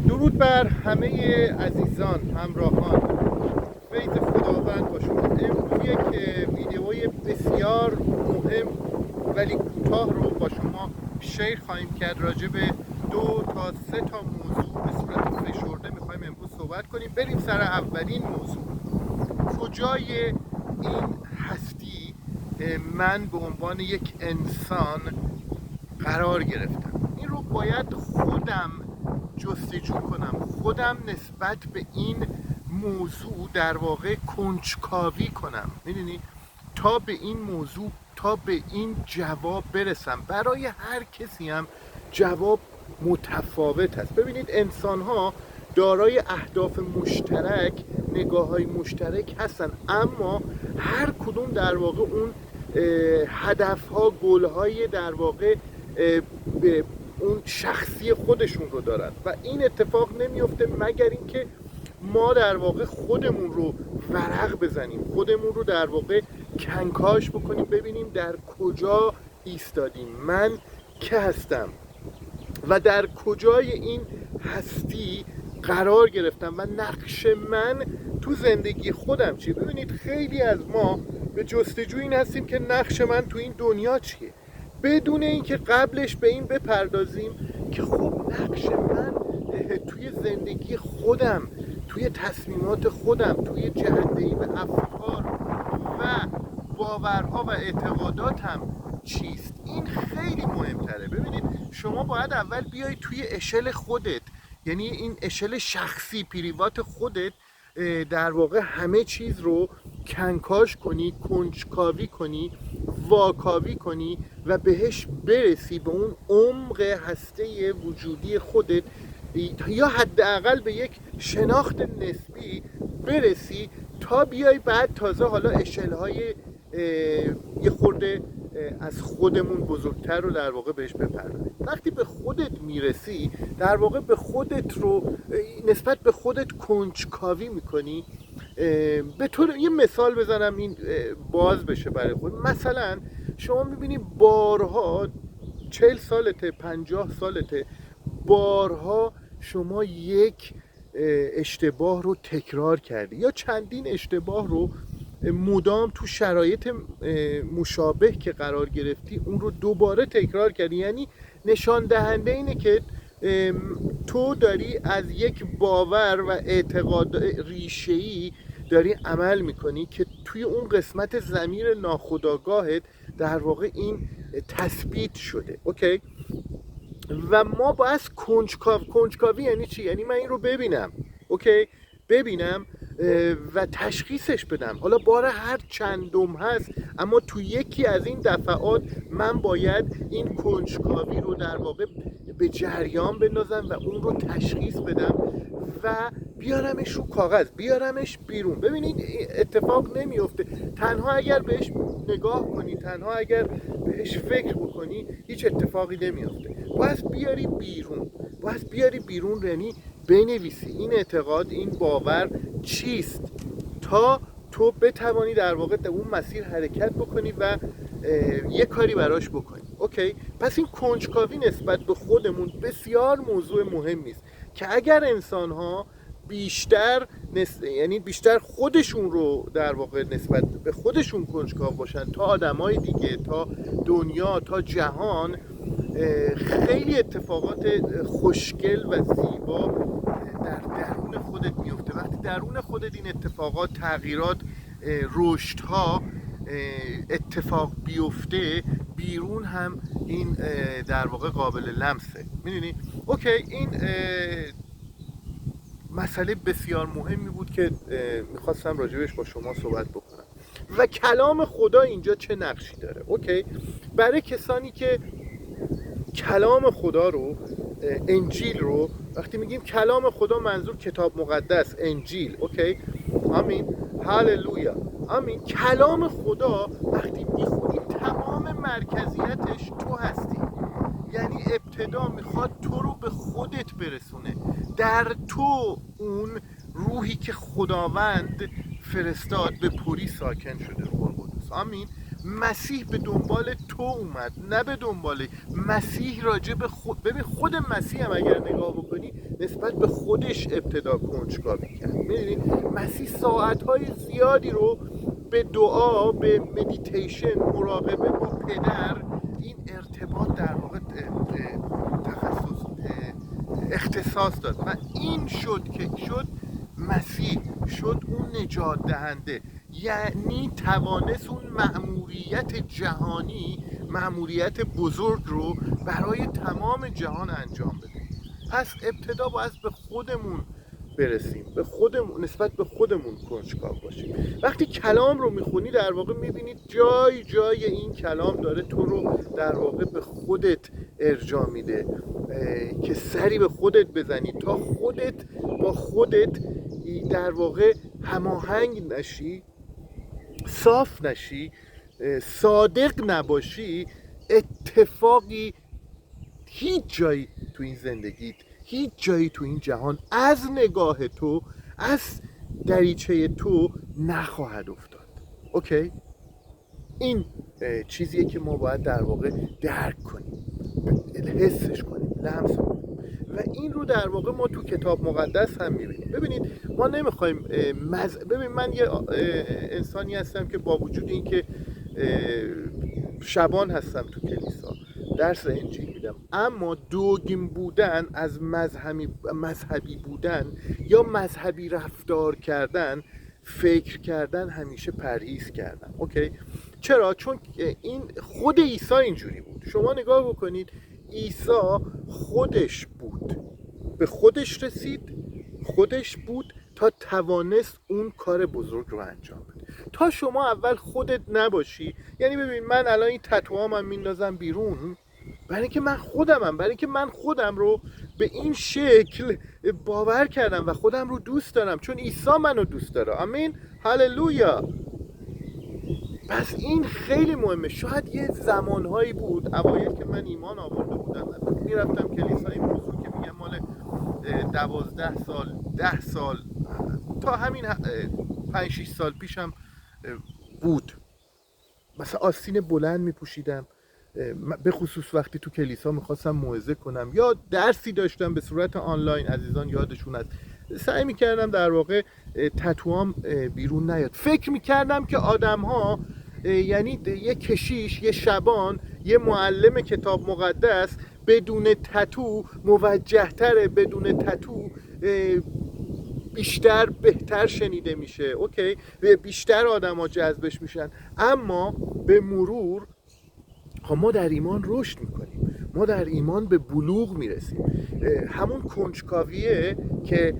درود بر همه عزیزان، همراهان. فیض خداوند با شما. امروز یک ویدیوی بسیار مهم ولی کوتاه رو با شما شیر خواهیم کرد. راجع به 2 تا 3 تا موضوع به صورت فشرده میخوایم امروز صحبت کنیم. بریم سر اولین موضوع. کجای این هستی من به عنوان یک انسان قرار گرفتم؟ این رو باید خودم جستجو کنم، خودم نسبت به این موضوع در واقع کنجکاوی کنم، میدونی، تا به این موضوع، تا به این جواب برسم. برای هر کسی هم جواب متفاوت هست. ببینید، انسان ها دارای اهداف مشترک، نگاه های مشترک هستن، اما هر کدوم در واقع اون هدف ها، گل های در واقع به اون شخصی خودشون رو دارن و این اتفاق نمیفته مگر اینکه ما در واقع خودمون رو ورق بزنیم، خودمون رو در واقع کنکاش بکنیم، ببینیم در کجا ایستادیم، من که هستم و در کجای این هستی قرار گرفتم و نقش من تو زندگی خودم چیه. ببینید، خیلی از ما به جستجوی این هستیم که نقش من تو این دنیا چیه، بدون اینکه قبلش به این بپردازیم که خب نقش من توی زندگی خودم، توی تصمیمات خودم، توی جهت‌دهی به افکار و باورها و اعتقاداتم چیست. این خیلی مهمتره. ببینید، شما باید اول بیای توی اشل خودت، یعنی این اشل شخصی، پریوات خودت، در واقع همه چیز رو کنکاش کنی، کنجکاوی کنی، واکاوی کنی و بهش برسی، به اون عمق هسته وجودی خودت، یا حداقل به یک شناخت نسبی برسی، تا بیای بعد تازه حالا اشل‌های یه خورده از خودمون بزرگتر رو در واقع بهش بپردازیم. وقتی به خودت میرسی، در واقع به خودت رو نسبت به خودت کنجکاوی میکنی. به طور یه مثال بزنم این باز بشه برای خود. مثلا شما میبینی بارها، 40 سالته، 50 سالته، بارها شما یک اشتباه رو تکرار کردی یا چندین اشتباه رو مدام تو شرایط مشابه که قرار گرفتی اون رو دوباره تکرار کردی. یعنی نشان دهنده اینه که تو داری از یک باور و اعتقاد ریشه‌ای داری عمل میکنی که توی اون قسمت ضمیر ناخودآگاهت در واقع این تثبیت شده. اوکی؟ و ما باید کنجکاوی یعنی چی؟ یعنی من این رو ببینم، اوکی، ببینم و تشخیصش بدم. حالا بار هر چندم هست، اما تو یکی از این دفعات من باید این کنجکاوی رو در واقع به جریان بندازم و اون رو تشخیص بدم و بیارمش رو کاغذ، بیارمش بیرون. ببینید، اتفاق نمیفته تنها اگر بهش نگاه کنی، تنها اگر بهش فکر بکنی، هیچ اتفاقی نمیفته. باید بیاری بیرون، باید بیاری بیرون، یعنی بنویسی این اعتقاد، این باور چیست، تا تو بتوانی در واقع در اون مسیر حرکت بکنی و یه کاری براش بکنی. اوکی؟ پس این کنجکاوی نسبت به خودمون بسیار موضوع مهمی است که اگر انسان ها بیشتر یعنی بیشتر خودشون رو در واقع نسبت به خودشون کنجکاو باشن، تا آدمای دیگه، تا دنیا، تا جهان، خیلی اتفاقات خوشگل و زیبا در درون خودت میفته. وقتی درون خودت این اتفاقات، تغییرات، رشدها اتفاق بیفته، بیرون هم این در واقع قابل لمسه. میدونی؟ اوکی، این مسئله بسیار مهمی بود که میخواستم راجبش با شما صحبت بکنم. و کلام خدا اینجا چه نقشی داره؟ اوکی، برای کسانی که کلام خدا رو، انجیل رو، وقتی میگیم کلام خدا منظور کتاب مقدس، انجیل، اوکی، آمین، هاللویا، آمین. کلام خدا وقتی میخونیم تمام مرکزیتش تو هستی. یعنی ابتدا میخواد تو رو به خودت برسونه، در تو اون روحی که خداوند فرستاد به پری ساکن شده، روح القدس، آمین. مسیح به دنبال تو اومد، نه به دنبال مسیح. راجع به ببین، خود مسیح هم اگر نگاه بکنی نسبت به خودش ابتدا کنجکاوی کرد. می‌دونید مسیح ساعت‌های زیادی رو به دعا، به مدیتیشن، مراقبه با پدر، این ارتباط در واقع تخصص اختصاص داد و این شد که شد مسیح، شد اون نجات دهنده. یعنی توانست اون مأموریت جهانی، مأموریت بزرگ رو برای تمام جهان انجام بده. پس ابتدا باید به خودمون برسیم، به خودمون، نسبت به خودمون کنجکاو باشیم. وقتی کلام رو میخونی در واقع میبینید جای جای این کلام داره تو رو در واقع به خودت ارجاع میده که سری به خودت بزنی تا خودت با خودت در واقع هماهنگ نشی، صاف نشی، صادق نباشی. اتفاقی هیچ جایی تو این زندگیت، هیچ جایی تو این جهان از نگاه تو، از دریچه تو نخواهد افتاد. اوکی؟ این چیزیه که ما باید در واقع درک کنیم، حسش کنیم، لمس کنیم و این رو در واقع ما تو کتاب مقدس هم میبینیم. ببینید ما نمیخوایم ببین من یه انسانی هستم که با وجود این که شبان هستم تو کلیسا، درس انجیل میدم، اما دوگیم بودن از مذهبی بودن یا مذهبی رفتار کردن، فکر کردن همیشه پرهیز کردم. اوکی؟ چرا؟ چون این خود عیسی اینجوری بود. شما نگاه بکنید، عیسی خودش بود، به خودش رسید، خودش بود تا توانست اون کار بزرگ رو انجام بده. تا شما اول خودت نباشی، یعنی ببین من الان این تتوامم میندازم بیرون برای اینکه من خودمم، برای اینکه من خودم رو به این شکل باور کردم و خودم رو دوست دارم، چون عیسی منو دوست داره. آمین، هللویا. پس این خیلی مهمه. شاید یه زمانهایی بود اوایل که من ایمان آورده بودم، میرفتم کلیسای موضوع که میگم مال 12 سال 10 سال تا همین 5-6 سال پیشم بود، مثلا آستین بلند میپوشیدم، به خصوص وقتی تو کلیسا میخواستم موعظه کنم یا درسی داشتم به صورت آنلاین، عزیزان یادشون هست، سعی میکردم در واقع تتوام بیرون نیاد. فکر میکردم که آدم ها، یعنی یه کشیش، یه شبان، یه معلم کتاب مقدس بدون تتو موجه تره، بدون تتو بیشتر بهتر شنیده میشه. اوکی؟ بیشتر آدم ها جذبش میشن. اما به مرور ما در ایمان رشد میکنیم، ما در ایمان به بلوغ میرسیم. همون کنجکاویه که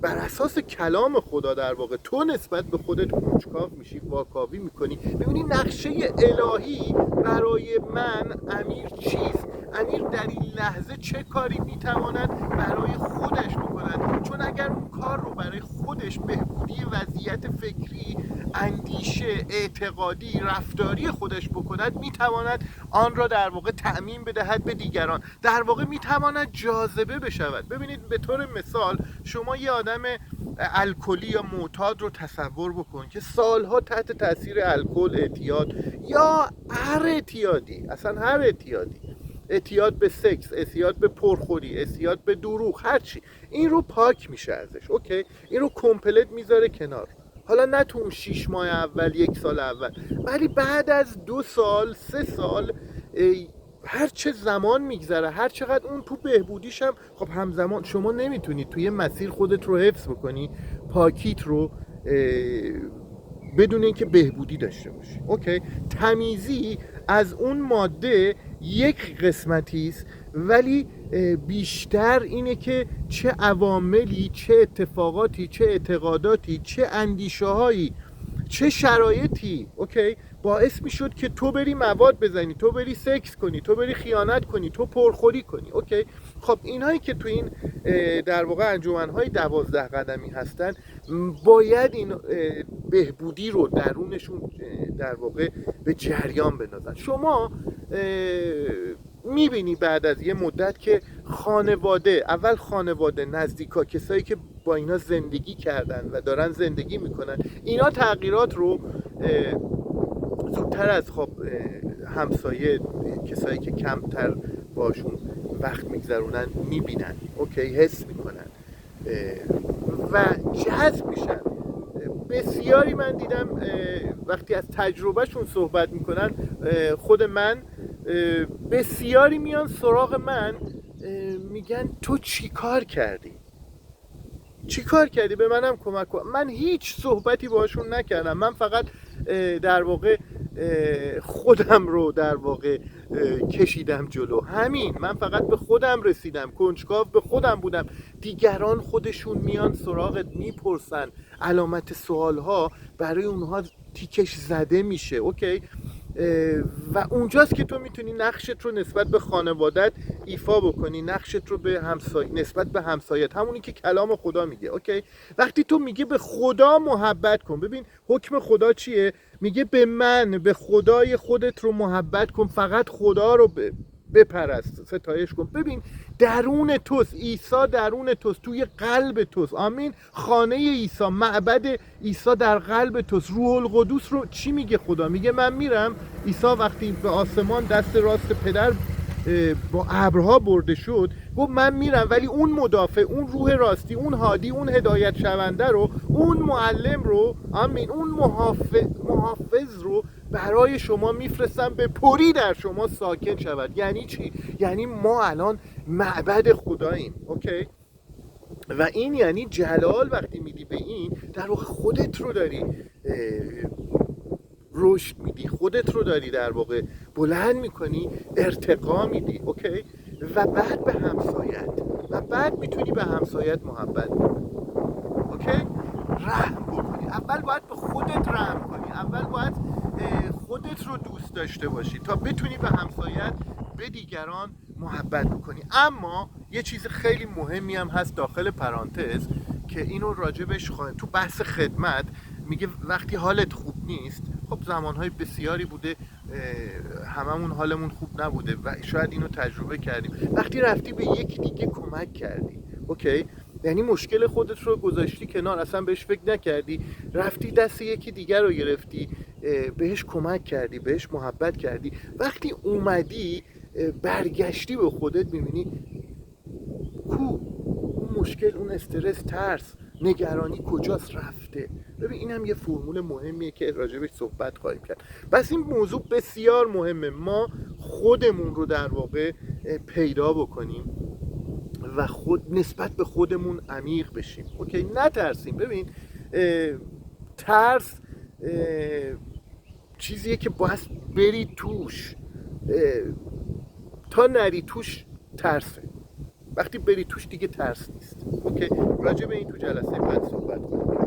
بر اساس کلام خدا در واقع تو نسبت به خودت کنجکاو میشی، واکاوی میکنی، ببینی نقشه الهی برای من امیر چیست، امیر در این لحظه چه کاری میتواند برای خودش بکند. چون اگر اون کار رو برای خودش، بهبودی وضعیت فکری، اندیشه، اعتقادی، رفتاری خودش بکند، میتواند آن را در واقع تعمیم بدهد به دیگران، در واقع میتواند جاذبه بشود. ببینید به طور مثال شما یه آدم الکلی یا معتاد رو تصور بکن که سالها تحت تاثیر الکل، اعتیاد یا هر اعتیادی، اصلا هر اعتیادی، اعتیاد به سکس، اعتیاد به پرخوری، اعتیاد به دروغ، هرچی، این رو پاک میشه ازش. اوکی؟ این رو کمپلت میذاره کنار. حالا نه تو اون 6 ماه اول، 1 سال اول، ولی بعد از 2 سال، 3 سال، هر چه زمان میگذره، هر چقدر اون تو بهبودیش هم، خب همزمان شما نمیتونی توی مسیر خودت رو حفظ بکنی، پاکیت رو، بدون اینکه بهبودی داشته باشی. اوکی؟ تمیزی از اون ماده یک قسمتی است، ولی بیشتر اینه که چه عواملی، چه اتفاقاتی، چه اعتقاداتی، چه اندیشه هایی، چه شرایطی، اوکی، باعث میشد که تو بری مواد بزنی، تو بری سکس کنی، تو بری خیانت کنی، تو پرخوری کنی. اوکی؟ خب اینهایی که تو این در واقع انجمن‌های 12 قدمی هستن، باید این بهبودی رو درونشون در واقع به جریان بندازن. شما میبینی بعد از یه مدت که خانواده، اول خانواده، نزدیکا، کسایی که با اینا زندگی کردن و دارن زندگی میکنن، اینا تغییرات رو زودتر از خب همسایه، کسایی که کمتر باشون وقت میگذرونن میبینن، اوکی، حس میکنن و جذب میشن. بسیاری من دیدم وقتی از تجربهشون صحبت میکنن، خود من، بسیاری میان سراغ من میگن تو چی کار کردی؟ چی کار کردی؟ به منم کمک کن. من هیچ صحبتی باشون نکردم، من فقط در واقع خودم رو در واقع کشیدم جلو. همین، من فقط به خودم رسیدم، کنجکاو به خودم بودم. دیگران خودشون میان سراغت میپرسن، علامت سوال ها برای اونها تیکش زده میشه، اوکی. و اونجاست که تو میتونی نقشت رو نسبت به خانوادت ایفا بکنی، نقشت رو به نسبت به همسایت، همونی که کلام خدا میگه، اوکی. وقتی تو میگه به خدا محبت کن، ببین حکم خدا چیه؟ میگه به من، به خدای خودت رو محبت کن، فقط خدا رو بپرست، ستایش کن. ببین درون توست، عیسی درون توست، توی قلب توست، آمین. خانه عیسی، معبد عیسی در قلب توست. روح القدس رو چی میگه خدا؟ میگه من میرم. عیسی وقتی به آسمان دست راست پدر با ابرها برده شد، گفت من میرم، ولی اون مدافع، اون روح راستی، اون هادی، اون هدایت شونده رو، اون معلم رو، آمین، اون محافظ رو برای شما میفرستم به پری در شما ساکن شود. یعنی چی؟ یعنی ما الان معبد خداییم، اوکی. و این یعنی جلال. وقتی میدی به این، در واقع خودت رو داری رشد میدی، خودت رو داری در واقع بلند میکنی، ارتقا میدی، اوکی. و بعد به همسایت، و بعد میتونی به همسایت محبت کنی، اوکی. رحم بکنی. اول باید به خودت رحم کنی، اول باید خودت رو دوست داشته باشی تا بتونی به همسایت، به دیگران محبت بکنی. اما یه چیز خیلی مهمی هم هست داخل پرانتز که اینو راجبش تو بحث خدمت میگه وقتی حالت خوب نیست، خب زمانهای بسیاری بوده هممون حالمون خوب نبوده و شاید اینو تجربه کردیم، وقتی رفتی به یک دیگه کمک کردی، اوکی، یعنی مشکل خودت رو گذاشتی کنار، اصلا بهش فکر نکردی، رفتی دست یکی دیگر رو گرفتی، بهش کمک کردی، بهش محبت کردی. وقتی اومدی برگشتی به خودت، میبینی اون مشکل، اون استرس، ترس، نگرانی کجاست؟ رفته. ببین اینم یه فرمول مهمیه که راجبش صحبت خواهیم کرد. پس این موضوع بسیار مهمه، ما خودمون رو در واقع پیدا بکنیم و نسبت به خودمون عمیق بشیم، اوکی، نترسیم. ببین ترس چیزیه که باید بری توش، تا نری توش ترسه، وقتی بری توش دیگه ترس نیست، اوکی. راجع به این تو جلسه بعد صحبت کنیم.